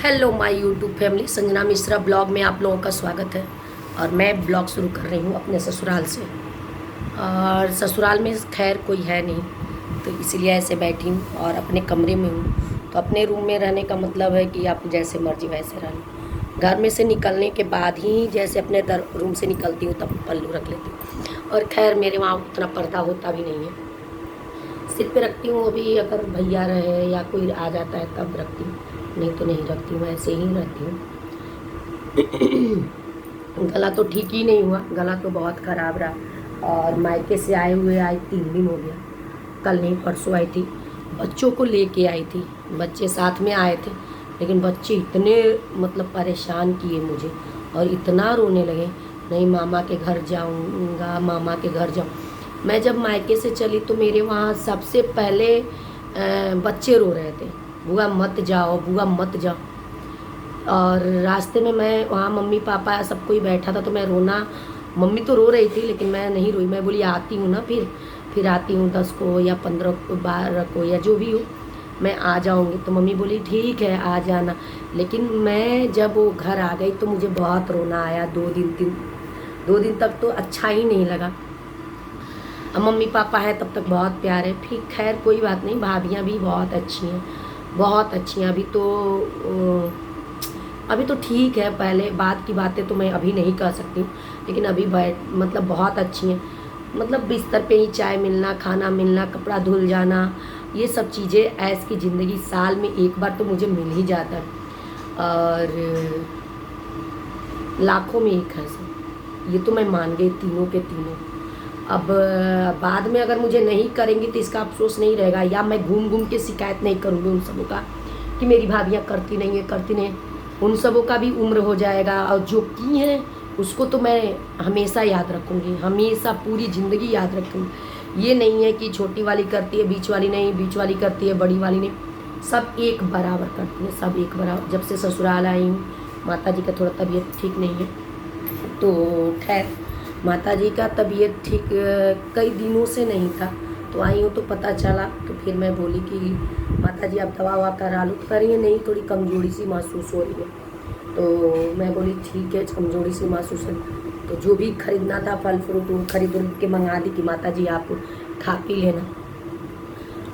Hello my YouTube family, Sanjana Mishra blog में आप लोगों का स्वागत है। और मैं ब्लॉग शुरू कर रही हूँ अपने ससुराल से। और ससुराल में खैर कोई है नहीं, तो इसीलिए ऐसे बैठी हूँ और अपने कमरे में हूँ। तो अपने रूम में रहने का मतलब है कि आप जैसे मर्जी वैसे रहना। घर में से निकलने के बाद ही जैसे अपने रूम से निकलती हूँ तब पल्लू रख लेती हूँ। और खैर मेरे वहाँ उतना पर्दा होता भी नहीं है, सिर पे रखती हूँ। अभी अगर भैया रहे या कोई आ जाता है तब रखती हूँ, नहीं तो नहीं रखती हूँ, ऐसे ही रहती हूँ। गला तो ठीक ही नहीं हुआ, गला तो बहुत ख़राब रहा। और मायके से आए हुए आज 3 दिन हो गया, कल नहीं परसों आई थी। बच्चों को लेके आई थी, बच्चे साथ में आए थे, लेकिन बच्चे इतने मतलब परेशान किए मुझे और इतना रोने लगे, नहीं मामा के घर जाऊँगा, मामा के घर जाऊँ। मैं जब मायके से चली तो मेरे वहाँ सबसे पहले बच्चे रो रहे थे, बुआ मत जाओ, बुआ मत जाओ। और रास्ते में मैं वहाँ मम्मी पापा सब कोई बैठा था तो मैं रोना, मम्मी तो रो रही थी लेकिन मैं नहीं रोई। मैं बोली आती हूँ ना, फिर आती हूँ 10 को या 15 को 12 को या जो भी हो, मैं आ जाऊँगी। तो मम्मी बोली ठीक है आ जाना। लेकिन मैं जब वो घर आ गई तो मुझे बहुत रोना आया। 2 दिन तक तो अच्छा ही नहीं लगा। अब मम्मी पापा है तब तक बहुत प्यार है, फिर खैर कोई बात नहीं, भाभियाँ भी बहुत अच्छी हैं, बहुत अच्छी हैं। अभी तो ठीक है, पहले बात की बातें तो मैं अभी नहीं कर सकती हूँ, लेकिन अभी मतलब बहुत अच्छी हैं। मतलब बिस्तर पे ही चाय मिलना, खाना मिलना, कपड़ा धुल जाना, ये सब चीज़ें ऐस की ज़िंदगी साल में एक बार तो मुझे मिल ही जाता है, और लाखों में एक है सब। ये तो मैं मान गई तीनों के तीनों। अब बाद में अगर मुझे नहीं करेंगी तो इसका अफसोस नहीं रहेगा, या मैं घूम घूम के शिकायत नहीं करूँगी उन सबों का कि मेरी भाभियाँ करती नहीं है, करती नहीं है। उन सबों का भी उम्र हो जाएगा, और जो की हैं उसको तो मैं हमेशा याद रखूँगी, हमेशा पूरी ज़िंदगी याद रखूँगी। ये नहीं है कि छोटी वाली करती है, बीच वाली नहीं, बीच वाली करती है, बड़ी वाली नहीं, सब एक बराबर करती हैं, सब एक बराबर। जब से ससुराल आई हूँ, माता जी का थोड़ा तबीयत ठीक नहीं है, तो खैर माता जी का तबीयत ठीक कई दिनों से नहीं था, तो आई हूँ तो पता चला। तो फिर मैं बोली कि माता जी आप दवा ववा करा लो। तो कह रही है नहीं, थोड़ी कमज़ोरी सी महसूस हो रही है। तो मैं बोली ठीक है, कमज़ोरी सी महसूस है तो जो भी खरीदना था फल फ्रूट वो खरीद के मंगा दी कि माता जी आप खा पी लेना।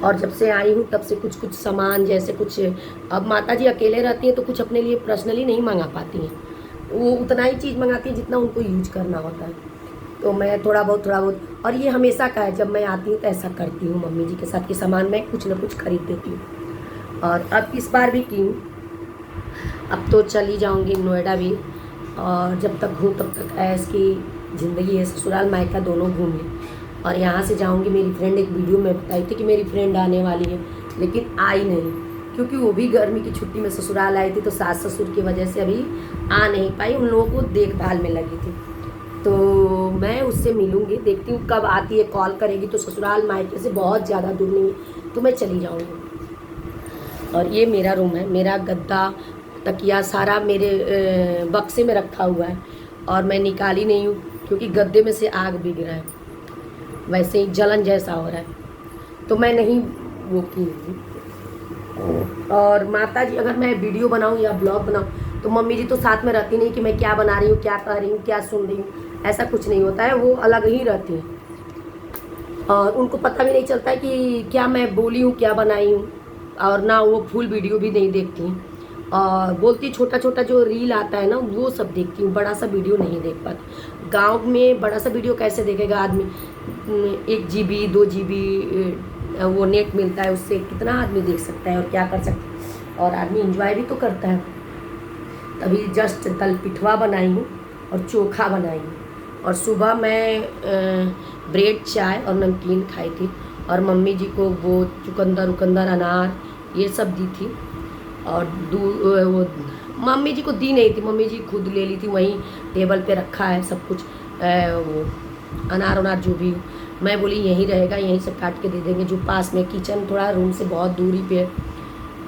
और जब से आई हूँ तब से कुछ कुछ सामान, जैसे कुछ, अब माता जी अकेले रहती हैं तो कुछ अपने लिए पर्सनली नहीं मंगा पाती हैं, वो उतना ही चीज़ मंगाती है जितना उनको यूज करना होता है। तो मैं थोड़ा बहुत, और ये हमेशा का है, जब मैं आती हूँ तो ऐसा करती हूँ मम्मी जी के साथ कि सामान मैं कुछ ना कुछ खरीद देती हूँ। और अब इस बार भी की हूँ। अब तो चली जाऊँगी नोएडा भी, और जब तक हूँ तब तक ऐस की ज़िंदगी है, ससुराल मायका दोनों घूम लें। और यहाँ से जाऊँगी, मेरी फ्रेंड एक वीडियो में बताई थी कि मेरी फ्रेंड आने वाली है, लेकिन आई नहीं, क्योंकि वो भी गर्मी की छुट्टी में ससुराल आई थी, तो सास ससुर की वजह से अभी आ नहीं पाई, उन लोगों को देखभाल में लगी थी। तो मैं उससे मिलूँगी, देखती हूँ कब आती है, कॉल करेगी तो ससुराल मायके से बहुत ज़्यादा दूर नहीं है, तो मैं चली जाऊँगी। और ये मेरा रूम है, मेरा गद्दा तकिया सारा मेरे बक्से में रखा हुआ है, और मैं निकाली नहीं हूँ क्योंकि गद्दे में से आग बिग रहा है, वैसे ही जलन जैसा हो रहा है, तो मैं नहीं वो की हूँ। और माता जी, अगर मैं वीडियो बनाऊँ या ब्लॉग बनाऊँ तो मम्मी जी तो साथ में रहती नहीं कि मैं क्या बना रही हूँ, क्या कर रही हूँ, क्या सुन रही हूँ, ऐसा कुछ नहीं होता है, वो अलग ही रहती हैं। और उनको पता भी नहीं चलता है कि क्या मैं बोली हूँ, क्या बनाई हूँ, और ना वो फुल वीडियो भी नहीं देखती हैं। और बोलती छोटा छोटा जो रील आता है ना वो सब देखती हूँ, बड़ा सा वीडियो नहीं देख पाती। गांव में बड़ा सा वीडियो कैसे देखेगा आदमी, 1 GB 2 GB वो नेट मिलता है, उससे कितना आदमी देख सकता है और क्या कर सकता है, और आदमी इंजॉय भी तो करता है। तभी जस्ट दल पिठवा बनाई हूँ और चोखा बनाई हूँ, और सुबह मैं ब्रेड चाय और नमकीन खाई थी, और मम्मी जी को वो चुकंदर उकंदर अनार ये सब दी थी। और वो मम्मी जी को दी नहीं थी, मम्मी जी खुद ले ली थी, वहीं टेबल पे रखा है सब कुछ, वो अनार वनार जो भी। मैं बोली यहीं रहेगा, यहीं से काट के दे देंगे, जो पास में किचन थोड़ा रूम से बहुत दूरी पे है,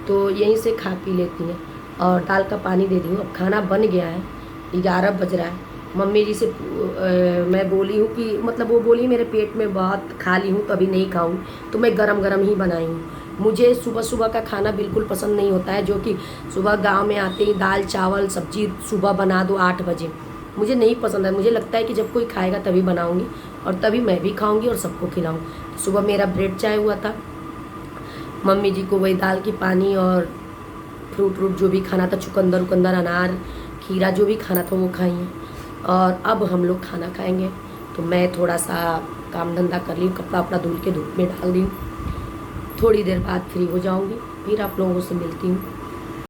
तो यहीं से खा पी लेती हैं। और दाल का पानी दे दी हूँ। अब खाना बन गया है, 11 बज रहा है। मम्मी जी से मैं बोली हूँ कि मतलब वो बोली मेरे पेट में बहुत खा ली हूँ तो अभी नहीं खाऊँ, तो मैं गरम गरम ही बनाई हूँ। मुझे सुबह सुबह का खाना बिल्कुल पसंद नहीं होता है, जो कि सुबह गांव में आते ही दाल चावल सब्जी सुबह बना दो 8 बजे, मुझे नहीं पसंद है। मुझे लगता है कि जब कोई खाएगा तभी बनाऊंगी और तभी मैं भी खाऊंगी और सबको खिलाऊंगी। सुबह मेरा ब्रेड चाय हुआ था, मम्मी जी को वही दाल की पानी और फ्रूट जो भी खाना था, चुकंदर उकंदर अनार खीरा जो भी खाना था वो खाई हैं। और अब हम लोग खाना खाएंगे। तो मैं थोड़ा सा काम धंधा कर ली, कपड़ा वपड़ा धुल के धूप में डाल दी, थोड़ी देर बाद फ्री हो जाऊंगी, फिर आप लोगों से मिलती हूँ।